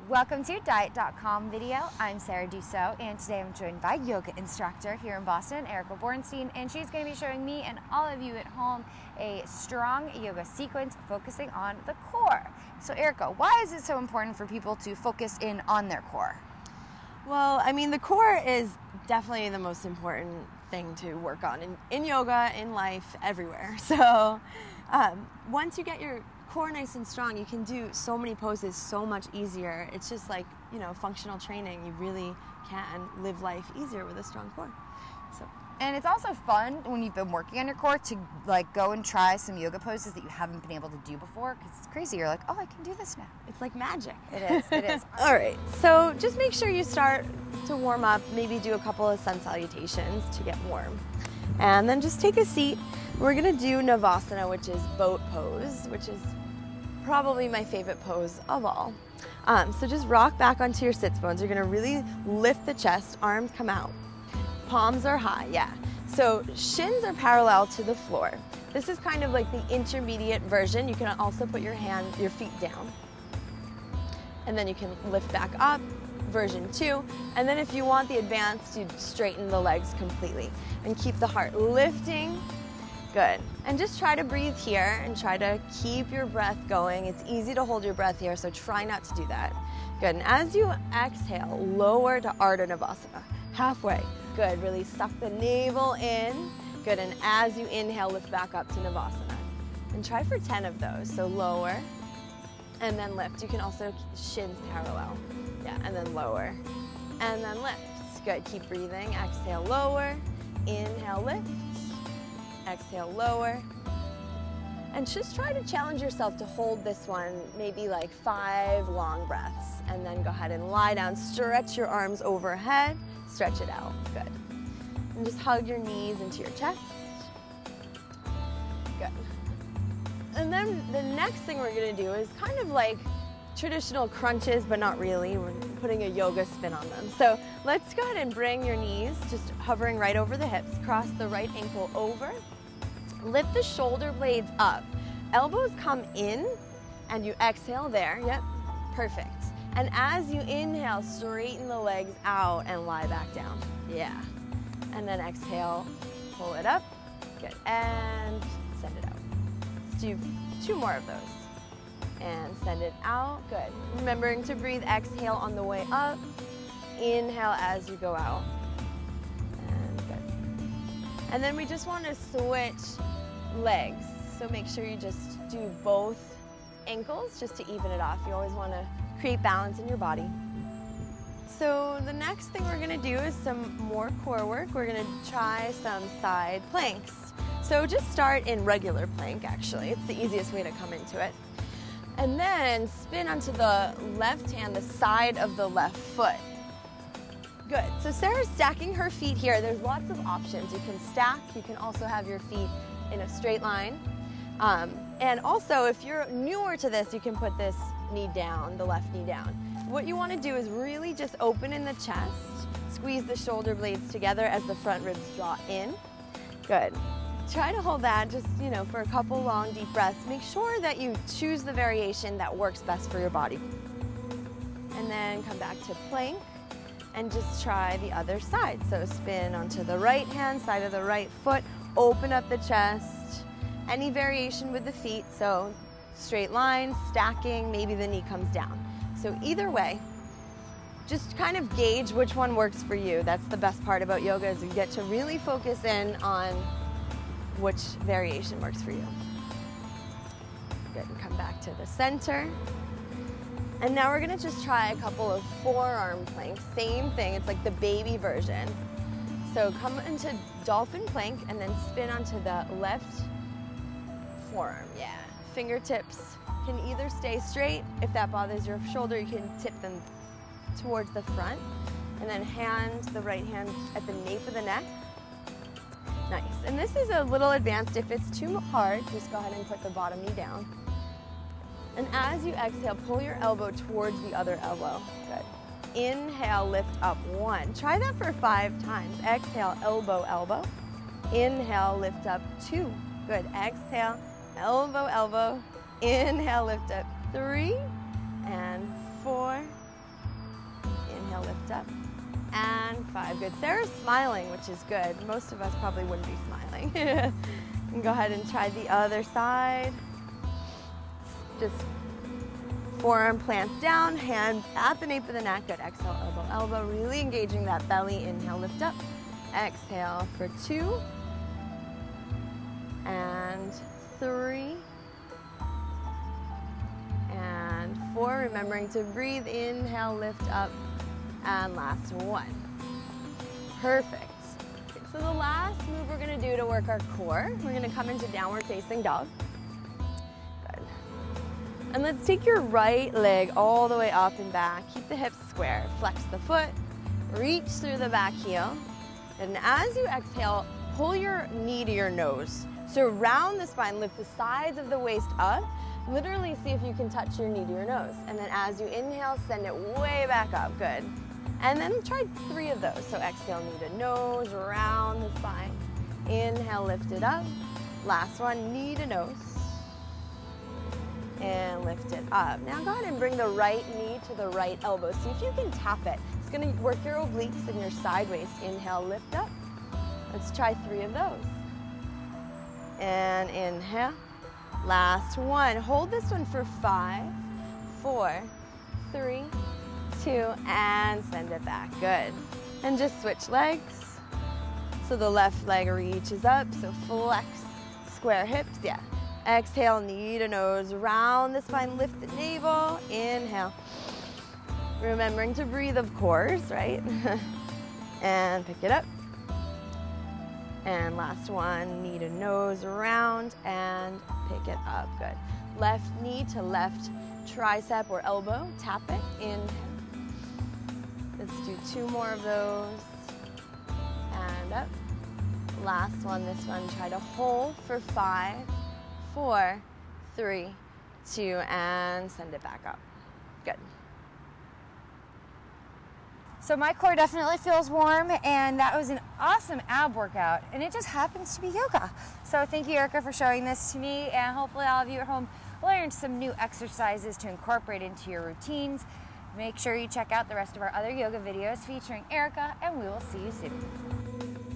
Welcome to Diet.com video. I'm Sarah Dussault, and today I'm joined by yoga instructor here in Boston, Erica Bornstein, and she's going to be showing me and all of you at home a strong yoga sequence focusing on the core. So Erica, why is it so important for people to focus in on their core? Well, I mean, the core is definitely the most important thing to work on in yoga, in life, everywhere. So once you get your core nice and strong, you can do so many poses so much easier. It's just like, you know, functional training. You really can live life easier with a strong core. And it's also fun when you've been working on your core to like go and try some yoga poses that you haven't been able to do before, because it's crazy. You're like, oh, I can do this now. It's like magic. It is, it is. All right, so just make sure you start to warm up, maybe do a couple of sun salutations to get warm. And then just take a seat. We're gonna do Navasana, which is boat pose, which is probably my favorite pose of all. So just rock back onto your sits bones. You're gonna really lift the chest, arms come out. Palms are high, yeah. So shins are parallel to the floor. This is kind of like the intermediate version. You can also put your feet down. And then you can lift back up, version 2. And then if you want the advanced, you straighten the legs completely and keep the heart lifting. Good. And just try to breathe here and try to keep your breath going. It's easy to hold your breath here, so try not to do that. Good. And as you exhale, lower to Ardha Navasana. Halfway. Good. Really suck the navel in. Good. And as you inhale, lift back up to Navasana. And try for 10 of those. So lower and then lift. You can also shins parallel. Yeah. And then lower and then lift. Good. Keep breathing. Exhale, lower. Inhale, lift. Exhale, lower. And just try to challenge yourself to hold this one, maybe like 5 long breaths. And then go ahead and lie down. Stretch your arms overhead. Stretch it out. Good. And just hug your knees into your chest. Good. And then the next thing we're going to do is kind of like traditional crunches, but not really. We're putting a yoga spin on them. So let's go ahead and bring your knees, just hovering right over the hips. Cross the right ankle over. Lift the shoulder blades up. Elbows come in and you exhale there. Yep, perfect. And as you inhale, straighten the legs out and lie back down. Yeah. And then exhale, pull it up. Good. And send it out. Let's do 2 more of those. And send it out. Good. Remembering to breathe, exhale on the way up. Inhale as you go out. And good. And then we just want to switch legs. So make sure you just do both ankles just to even it off. You always want to create balance in your body. So the next thing we're going to do is some more core work. We're going to try some side planks. So just start in regular plank, actually. It's the easiest way to come into it. And then spin onto the left hand, the side of the left foot. Good. So Sarah's stacking her feet here. There's lots of options. You can stack. You can also have your feet in a straight line. And also, if you're newer to this, you can put this knee down, the left knee down. What you want to do is really just open in the chest, squeeze the shoulder blades together as the front ribs draw in. Good. Try to hold that just, you know, for a couple long, deep breaths. Make sure that you choose the variation that works best for your body. And then come back to plank and just try the other side. So spin onto the right hand, side of the right foot, open up the chest. Any variation with the feet, so straight line, stacking, maybe the knee comes down. So either way, just kind of gauge which one works for you. That's the best part about yoga, is you get to really focus in on which variation works for you. Good, and come back to the center. And now we're gonna just try a couple of forearm planks. Same thing, it's like the baby version. So come into dolphin plank and then spin onto the left forearm, yeah. Fingertips can either stay straight. If that bothers your shoulder, you can tip them towards the front. And then the right hand at the nape of the neck. Nice. And this is a little advanced. If it's too hard, just go ahead and put the bottom knee down. And as you exhale, pull your elbow towards the other elbow. Good. Inhale, lift up 1. Try that for 5 times. Exhale, elbow, elbow. Inhale, lift up 2. Good. Exhale, elbow, elbow. Inhale, lift up 3 and 4 inhale, lift up, and 5. Good. Sarah's smiling, which is good. Most of us probably wouldn't be smiling. And go ahead and try the other side. Just forearm plants down, hand at the nape of the neck. Good. Exhale, elbow, elbow. Really engaging that belly. Inhale, lift up. Exhale for 2 and 3 and 4. Remembering to breathe. Inhale, lift up, and last 1. Perfect. Okay, so the last move we're going to do to work our core, we're going to come into downward facing dog. Good. And let's take your right leg all the way up and back. Keep the hips square. Flex the foot. Reach through the back heel. And as you exhale, pull your knee to your nose. So round the spine, lift the sides of the waist up. Literally see if you can touch your knee to your nose. And then as you inhale, send it way back up. Good. And then try 3 of those. So exhale, knee to nose, round the spine. Inhale, lift it up. Last one, knee to nose. And lift it up. Now go ahead and bring the right knee to the right elbow. See if you can tap it. It's going to work your obliques and your side waist. Inhale, lift up. Let's try 3 of those. And inhale. Last one. Hold this one for 5, 4, 3, 2, and send it back. Good. And just switch legs. So the left leg reaches up. So flex, square hips. Yeah. Exhale, knee to nose. Round the spine. Lift the navel. Inhale. Remembering to breathe, of course, right? And pick it up. And last one, knee to nose, round, and pick it up. Good. Left knee to left tricep or elbow. Tap it. Inhale. Let's do 2 more of those. And up. Last one, this one, try to hold for 5, 4, 3, 2, and send it back up. Good. So my core definitely feels warm, and that was an awesome ab workout, and it just happens to be yoga. So thank you, Erica, for showing this to me, and hopefully all of you at home learned some new exercises to incorporate into your routines. Make sure you check out the rest of our other yoga videos featuring Erica, and we will see you soon.